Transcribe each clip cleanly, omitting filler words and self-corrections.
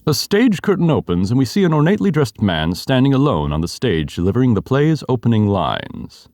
A stage curtain opens and we see an ornately dressed man standing alone on the stage delivering the play's opening lines.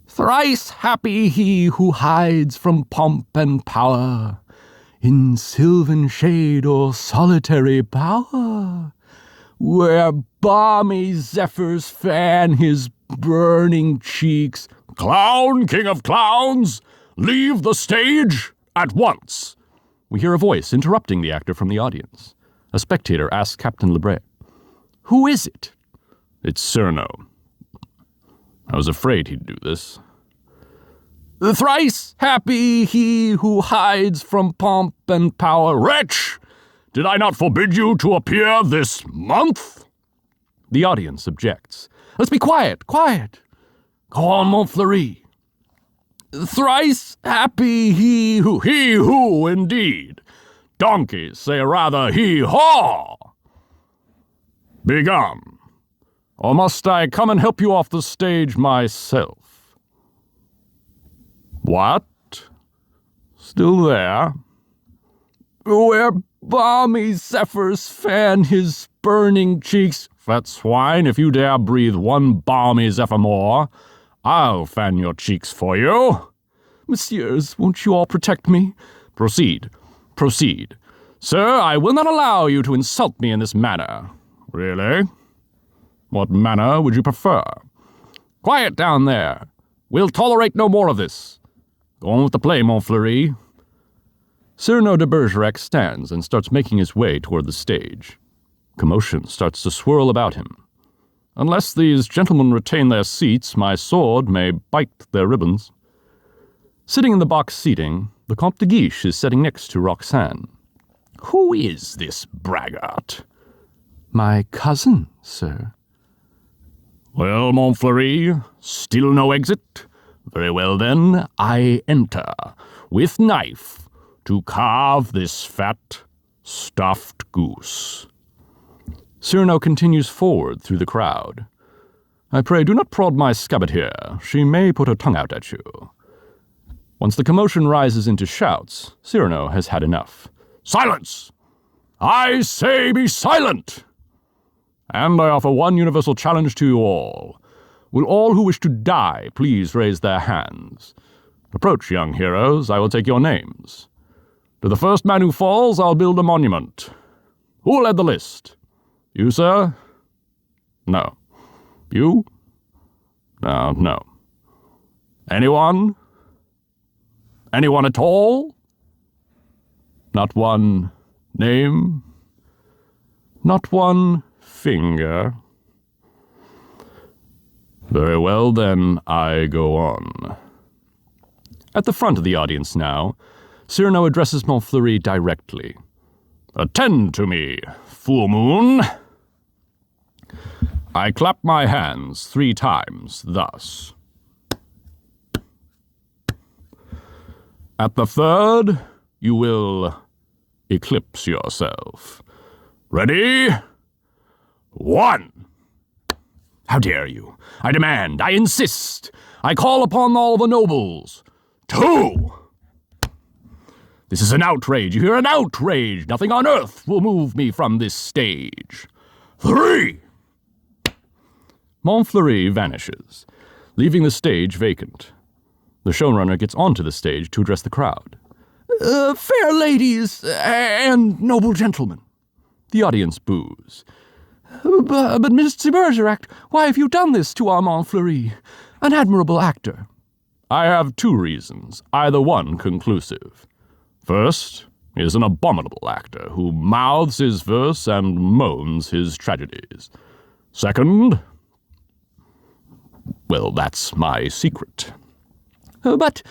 Thrice happy he who hides from pomp and power, in sylvan shade or solitary bower, where balmy zephyrs fan his burning cheeks. Clown, king of clowns, leave the stage at once. We hear a voice interrupting the actor from the audience. A spectator asks Captain Lebray, Who is it? It's Cyrano. I was afraid he'd do this. Thrice happy he who hides from pomp and power. Wretch! Did I not forbid you to appear this month? The audience objects. Let's be quiet, quiet. Go on, Montfleury. Thrice happy he who, indeed. Donkeys say rather hee-haw. Begone. Or must I come and help you off the stage myself? What? Still there? Where balmy zephyrs fan his burning cheeks. Fat swine, if you dare breathe one balmy zephyr more, I'll fan your cheeks for you. Messieurs, won't you all protect me? Proceed. Proceed. Sir, I will not allow you to insult me in this manner. Really? What manner would you prefer? Quiet down there. We'll tolerate no more of this. Go on with the play, Montfleury. Cyrano de Bergerac stands and starts making his way toward the stage. Commotion starts to swirl about him. Unless these gentlemen retain their seats, my sword may bite their ribbons. Sitting in the box seating, the Comte de Guiche is sitting next to Roxane. Who is this braggart? My cousin, sir. Well, Montfleury, still no exit? Very well then, I enter, with knife, to carve this fat, stuffed goose. Cyrano continues forward through the crowd. I pray do not prod my scabbard here. She may put her tongue out at you. Once the commotion rises into shouts, Cyrano has had enough. Silence! I say be silent! And I offer one universal challenge to you all. Will all who wish to die please raise their hands? Approach, young heroes, I will take your names. To the first man who falls, I'll build a monument. Who led the list? You, sir? No. You? No. Anyone? Anyone at all? Not one name? Not one finger? Very well, then, I go on. At the front of the audience now, Cyrano addresses Montfleury directly. Attend to me, full moon. I clap my hands 3 times, thus. At the third, you will eclipse yourself. Ready? 1. How dare you? I demand, I insist, I call upon all the nobles. 2. This is an outrage, you hear, an outrage. Nothing on earth will move me from this stage. 3. Montfleury vanishes, leaving the stage vacant. The showrunner gets onto the stage to address the crowd. Fair ladies and noble gentlemen. The audience boos. But Mr. Bergerac, why have you done this to our Montfleury? An admirable actor. I have 2 reasons, either one conclusive. First, he is an abominable actor who mouths his verse and moans his tragedies. Second, well, that's my secret. But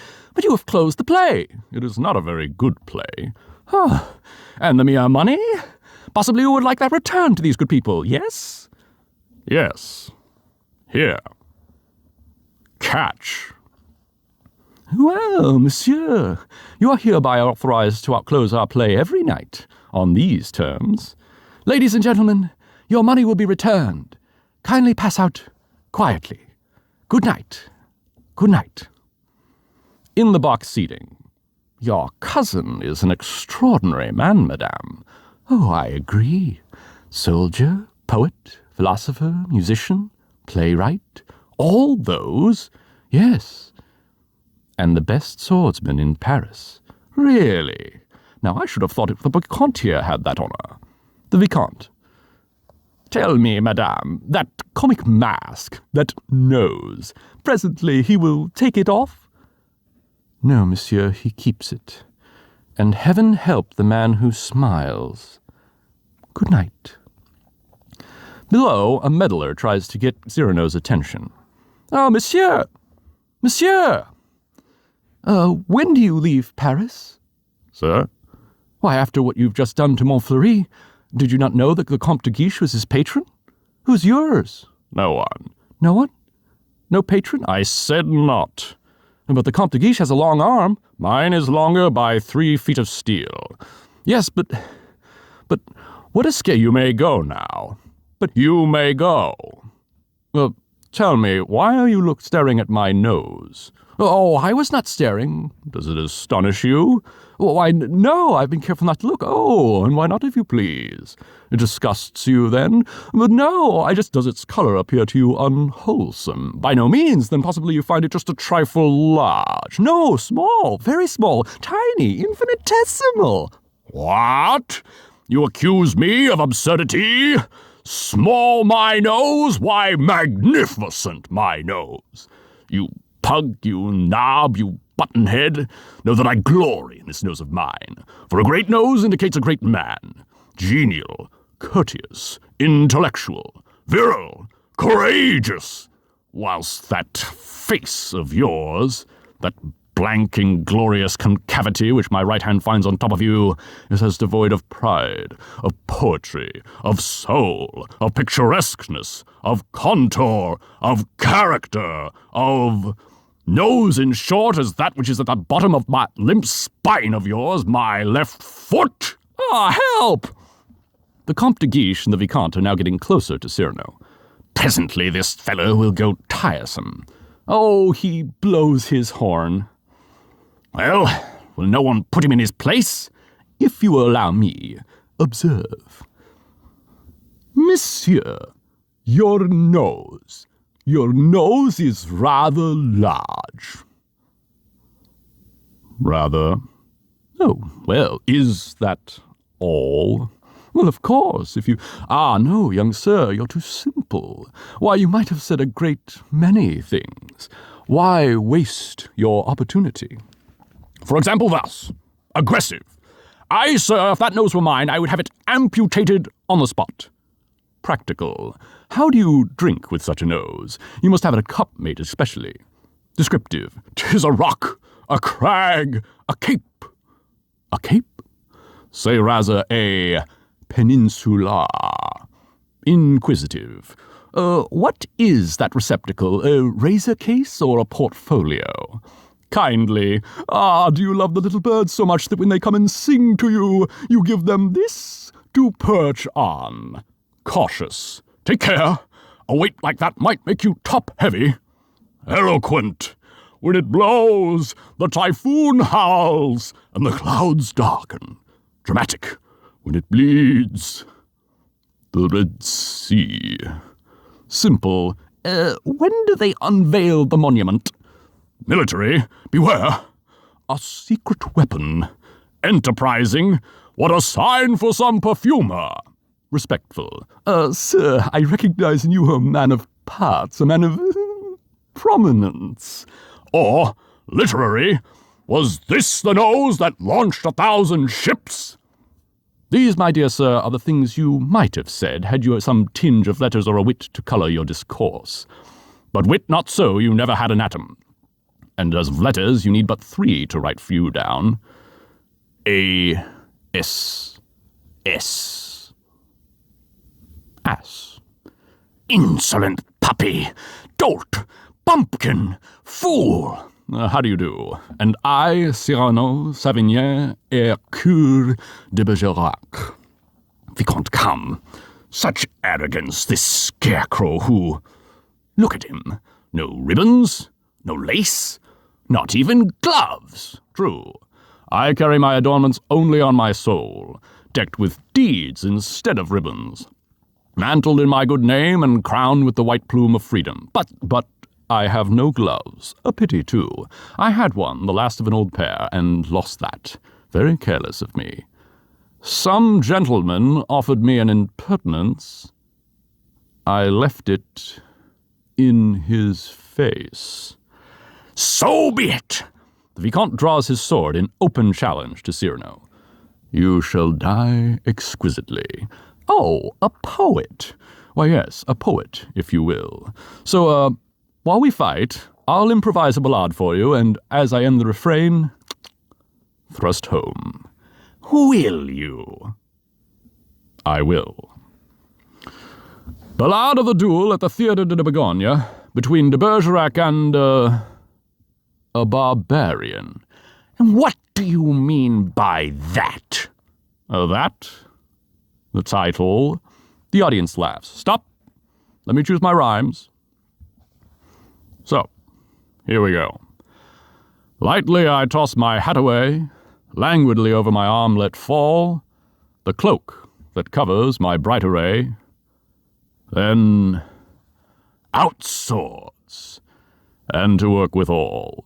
you have closed the play. It is not a very good play. And the mere money? Possibly you would like that returned to these good people, yes? Yes. Here. Catch. Well, monsieur, you are hereby authorized to outclose our play every night, on these terms. Ladies and gentlemen, your money will be returned. Kindly pass out quietly. Good night. Good night. In the box seating. Your cousin is an extraordinary man, madame. Oh, I agree. Soldier, poet, philosopher, musician, playwright, all those, yes. And the best swordsman in Paris. Really? Now, I should have thought the Vicomte here had that honour. The Vicomte. Tell me, madame, that comic mask, that nose, presently he will take it off? No, monsieur, he keeps it. And heaven help the man who smiles. Good night. Below, a meddler tries to get Cyrano's attention. Oh, monsieur! Monsieur! When do you leave Paris? Sir? Why, after what you've just done to Montfleury, did you not know that the Comte de Guiche was his patron? Who's yours? No one. No one? No patron? I said not. But the Comte de Guiche has a long arm. Mine is longer by 3 feet of steel. Yes, but what a scare. You may go now. But you may go. Well, tell me, why are you staring at my nose? Oh, I was not staring. Does it astonish you? Why, no, I've been careful not to look. Oh, and why not, if you please? It disgusts you, then? But no, does its colour appear to you unwholesome? By no means, then possibly you find it just a trifle large. No, small, very small, tiny, infinitesimal. What? You accuse me of absurdity? Small my nose? Why, magnificent my nose. You pug, you knob, you buttonhead, know that I glory in this nose of mine, for a great nose indicates a great man, genial, courteous, intellectual, virile, courageous, whilst that face of yours, that blank, inglorious concavity which my right hand finds on top of you, is as devoid of pride, of poetry, of soul, of picturesqueness, of contour, of character, of nose, in short, as that which is at the bottom of my limp spine of yours, my left foot. Ah, help! The Comte de Guiche and the Vicomte are now getting closer to Cyrano. Presently this fellow will go tiresome. Oh, he blows his horn. Well, will no one put him in his place? If you will allow me, observe. Monsieur, your nose is rather large. Rather? Oh, well, is that all? Well, of course, if you... Ah, no, young sir, you're too simple. Why, you might have said a great many things. Why waste your opportunity? For example, thus. Aggressive. I, sir, if that nose were mine, I would have it amputated on the spot. Practical. How do you drink with such a nose? You must have a cup made especially. Descriptive. 'Tis a rock, a crag, a cape. A cape? Say rather a peninsula. Inquisitive. What is that receptacle? A razor case or a portfolio? Kindly. Ah, do you love the little birds so much that when they come and sing to you, you give them this to perch on? Cautious. Take care. A weight like that might make you top-heavy. Eloquent. When it blows, the typhoon howls, and the clouds darken. Dramatic. When it bleeds, the Red Sea. Simple. When do they unveil the monument? Military. Beware. A secret weapon. Enterprising. What a sign for some perfumer. Respectful. Sir, I recognize in you a man of parts, a man of prominence. Or, literary. Was this the nose that launched 1,000 ships? These, my dear sir, are the things you might have said, had you some tinge of letters or a wit to colour your discourse. But wit not so, you never had an atom. And as of letters, you need but 3 to write few down. A-S-S. Ass. Insolent puppy, dolt, bumpkin, fool. How do you do? And I, Cyrano, Savigny, Cyrano de Bergerac. Vicomte, come. Such arrogance, this scarecrow who... Look at him. No ribbons, no lace, not even gloves. True. I carry my adornments only on my soul. decked with deeds instead of ribbons, mantled in my good name and crowned with the white plume of freedom. But I have no gloves. A pity, too. I had one, the last of an old pair, and lost that. Very careless of me. Some gentleman offered me an impertinence. I left it in his face. So be it! The Vicomte draws his sword in open challenge to Cyrano. You shall die exquisitely. Oh, a poet. Why, yes, a poet, if you will. So, while we fight, I'll improvise a ballade for you, and as I end the refrain, thrust home. Will you? I will. Ballade of the duel at the Theatre de Bourgogne between de Bergerac and, a barbarian. And what do you mean by that? That? The title? The audience laughs. Stop. Let me choose my rhymes. So, here we go. Lightly I toss my hat away, languidly over my arm let fall the cloak that covers my bright array. Then, out swords, and to work withal.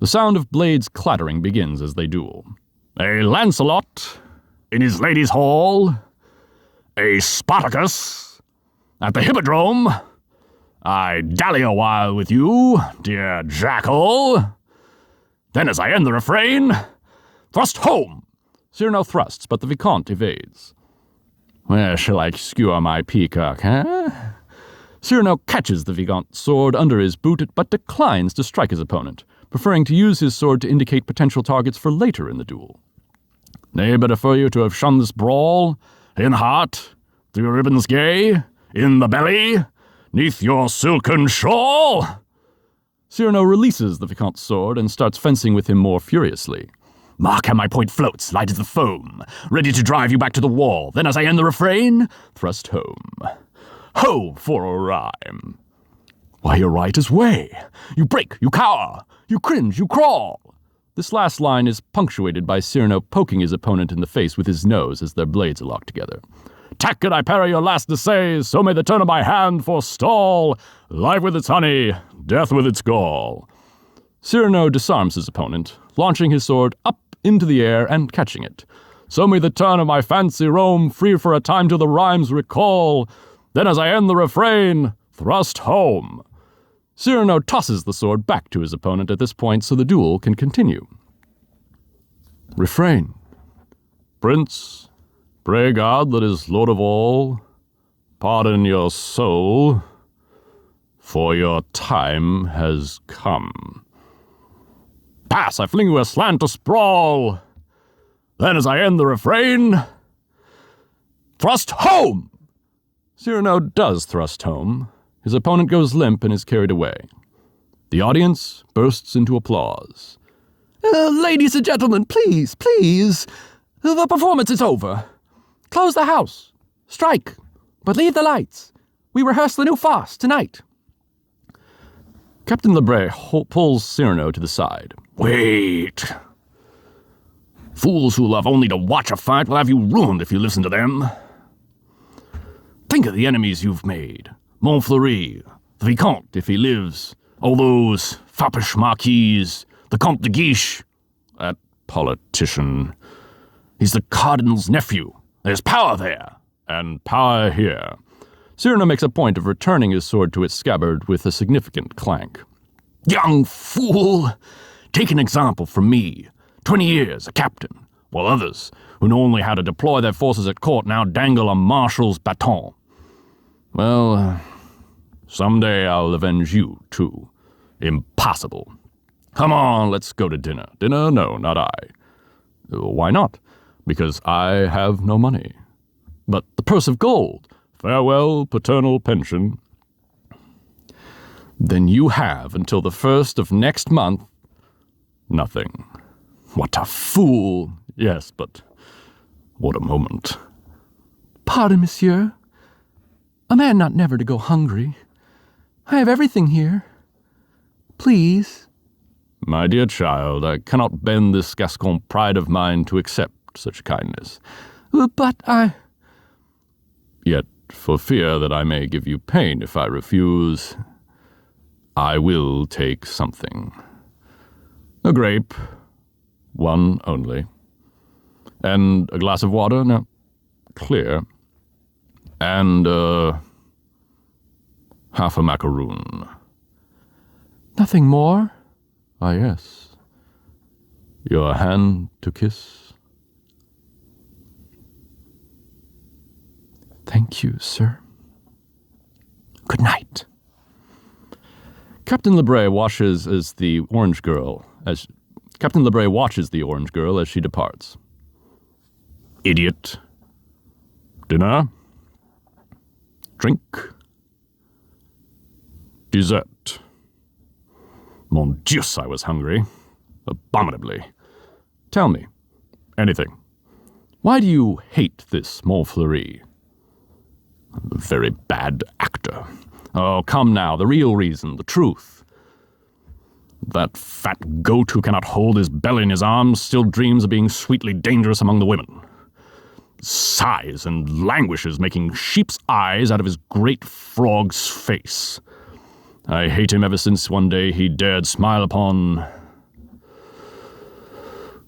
The sound of blades clattering begins as they duel. A Lancelot in his lady's hall, a Spartacus at the Hippodrome. I dally a while with you, dear jackal. Then as I end the refrain, thrust home. Cyrano thrusts, but the Vicomte evades. Where shall I skewer my peacock, Cyrano catches the Vicomte's sword under his boot, but declines to strike his opponent, preferring to use his sword to indicate potential targets for later in the duel. Nay, better for you to have shunned this brawl, in the heart, through your ribbons gay, in the belly, neath your silken shawl. Cyrano releases the Vicomte's sword and starts fencing with him more furiously. Mark how my point floats, light as the foam, ready to drive you back to the wall. Then as I end the refrain, thrust home. Ho for a rhyme. Why, you're right as way. You break, you cower, you cringe, you crawl. This last line is punctuated by Cyrano poking his opponent in the face with his nose as their blades are locked together. Tack and I parry your last essays, so may the turn of my hand forestall. Life with its honey, death with its gall. Cyrano disarms his opponent, launching his sword up into the air and catching it. So may the turn of my fancy roam, free for a time till the rhymes recall. Then as I end the refrain, thrust home. Cyrano tosses the sword back to his opponent at this point so the duel can continue. Refrain. Prince, pray God that is Lord of all, pardon your soul, for your time has come. Pass, I fling you aslant to sprawl. Then as I end the refrain, thrust home! Cyrano does thrust home. His opponent goes limp and is carried away. The audience bursts into applause. Ladies and gentlemen, please, please. The performance is over. Close the house. Strike. But leave the lights. We rehearse the new farce tonight. Captain Lebray pulls Cyrano to the side. Wait. Fools who love only to watch a fight will have you ruined if you listen to them. Think of the enemies you've made. Montfleury, the Vicomte, if he lives, all those foppish marquises, the Comte de Guiche. That politician. He's the Cardinal's nephew. There's power there, and power here. Cyrano makes a point of returning his sword to its scabbard with a significant clank. Young fool! Take an example from me. 20 years, a captain, while others, who know only how to deploy their forces at court, now dangle a marshal's baton. Well, someday I'll avenge you, too. Impossible. Come on, let's go to dinner. Dinner? No, not I. Why not? Because I have no money. But the purse of gold. Farewell, paternal pension. Then you have until the 1st of next month. Nothing. What a fool. Yes, but what a moment. Pardon, monsieur. A man not never to go hungry. I have everything here. Please. My dear child, I cannot bend this Gascon pride of mine to accept such kindness. But I... Yet, for fear that I may give you pain if I refuse, I will take something. A grape, one only. And a glass of water, now clear. And, half a macaroon. Nothing more? Ah, yes. Your hand to kiss? Thank you, sir. Good night. Captain Lebray watches the orange girl as she departs. Idiot. Dinner? Drink? Dessert. Mon Dieu, I was hungry. Abominably. Tell me. Anything. Why do you hate this Montfleury? A very bad actor. Oh, come now, the real reason, the truth. That fat goat who cannot hold his belly in his arms still dreams of being sweetly dangerous among the women. Sighs and languishes, making sheep's eyes out of his great frog's face. I hate him ever since one day he dared smile upon...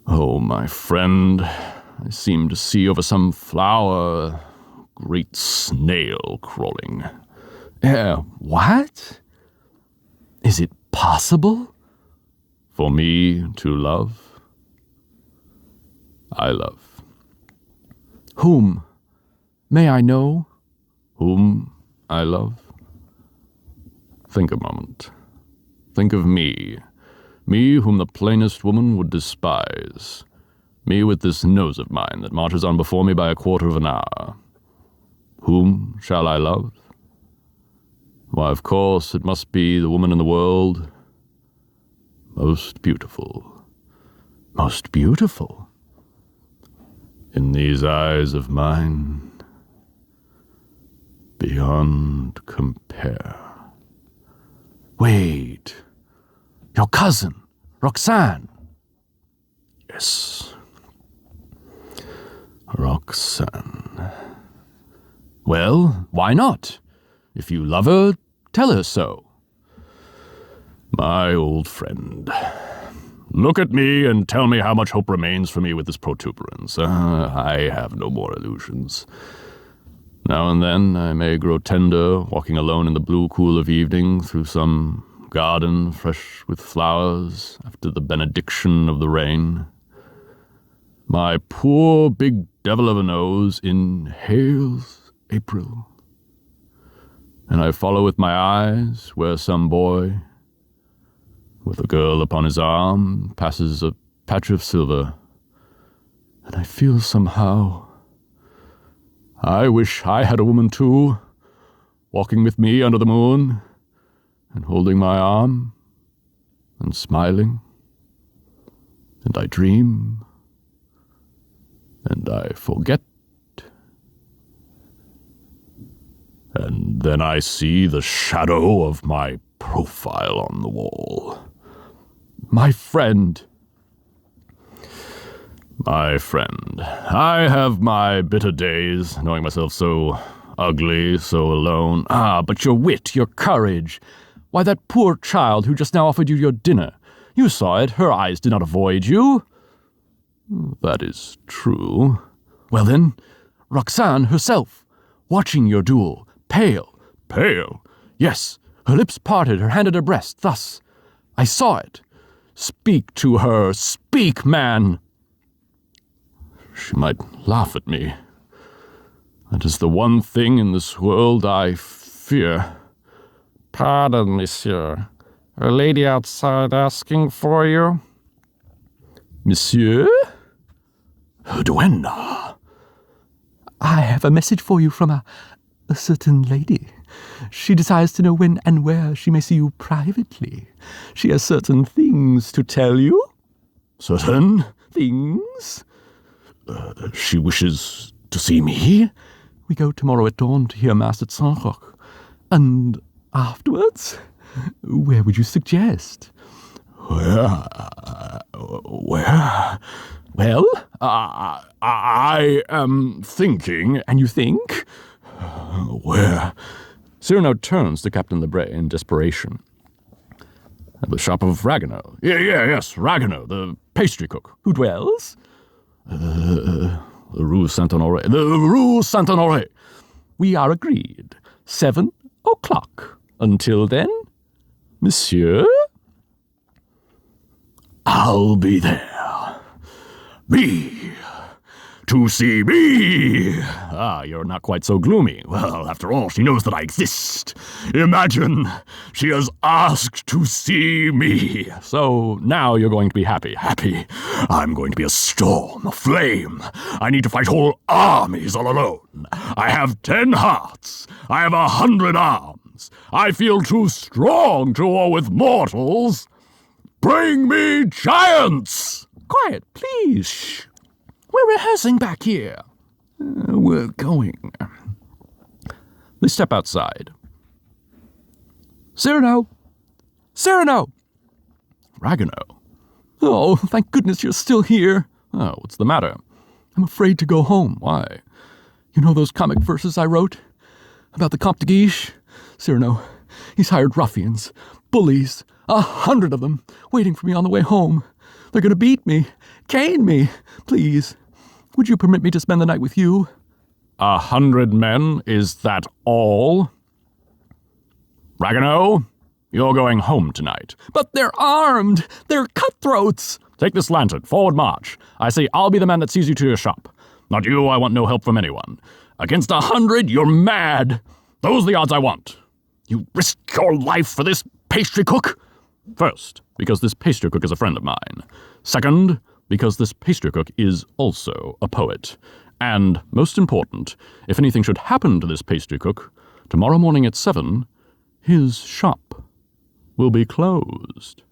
Oh, my friend, I seem to see over some flower a great snail crawling. What? Is it possible? For me to love? I love. Whom? May I know? Whom I love? Think a moment. Think of me. Me whom the plainest woman would despise. Me with this nose of mine that marches on before me by a quarter of an hour. Whom shall I love? Why, of course, it must be the woman in the world most beautiful. Most beautiful? In these eyes of mine, beyond compare. Wait. Your cousin, Roxane. Yes. Roxane. Well, why not? If you love her, tell her so. My old friend, look at me and tell me how much hope remains for me with this protuberance. I have no more illusions. Now and then I may grow tender, walking alone in the blue cool of evening through some garden fresh with flowers after the benediction of the rain. My poor big devil of a nose inhales April, and I follow with my eyes where some boy, with a girl upon his arm, passes a patch of silver, and I feel somehow I wish I had a woman too, walking with me under the moon, and holding my arm, and smiling, and I dream, and I forget, and then I see the shadow of my profile on the wall. My friend, I have my bitter days, knowing myself so ugly, so alone. But your wit, your courage. Why, that poor child who just now offered you your dinner. You saw it, her eyes did not avoid you. That is true. Well then, Roxane herself, watching your duel, pale. Pale? Yes, her lips parted, her hand at her breast, thus. I saw it. Speak to her, speak, man! She might laugh at me. That is the one thing in this world I fear. Pardon, monsieur. A lady outside asking for you? Monsieur? Duenna. I have a message for you from a certain lady. She desires to know when and where she may see you privately. She has certain things to tell you. Certain things? She wishes to see me? We go tomorrow at dawn to hear Mass at Saint-Roch. And afterwards? Where would you suggest? Where? Well, I am thinking. And you think? Where? Cyrano turns to Captain Lebray in desperation. At the shop of Ragueneau. Yes, Ragueneau, the pastry cook. Who dwells? The Rue Saint-Honoré. The Rue Saint-Honoré. We are agreed. 7 o'clock. Until then, monsieur? I'll be there. Me. To see me. Ah, you're not quite so gloomy. Well, after all, she knows that I exist. Imagine, she has asked to see me. So now you're going to be happy. Happy. I'm going to be a storm, a flame. I need to fight whole armies all alone. I have 10 hearts. I have 100 arms. I feel too strong to war with mortals. Bring me giants! Quiet, please. Shh. We're rehearsing back here. We're going. They step outside. Cyrano! Cyrano! Ragueneau. Oh, thank goodness you're still here. Oh, what's the matter? I'm afraid to go home. Why? You know those comic verses I wrote? About the Comte de Guiche? Cyrano, he's hired ruffians, bullies, 100 of them, waiting for me on the way home. They're going to beat me, cane me. Please, would you permit me to spend the night with you? 100 men? Is that all? Ragueneau, you're going home tonight. But they're armed. They're cutthroats. Take this lantern. Forward march. I say I'll be the man that sees you to your shop. Not you. I want no help from anyone. Against 100, you're mad. Those are the odds I want. You risk your life for this pastry cook? First, because this pastry cook is a friend of mine. Second, because this pastry cook is also a poet. And, most important, if anything should happen to this pastry cook, tomorrow morning at 7, his shop will be closed.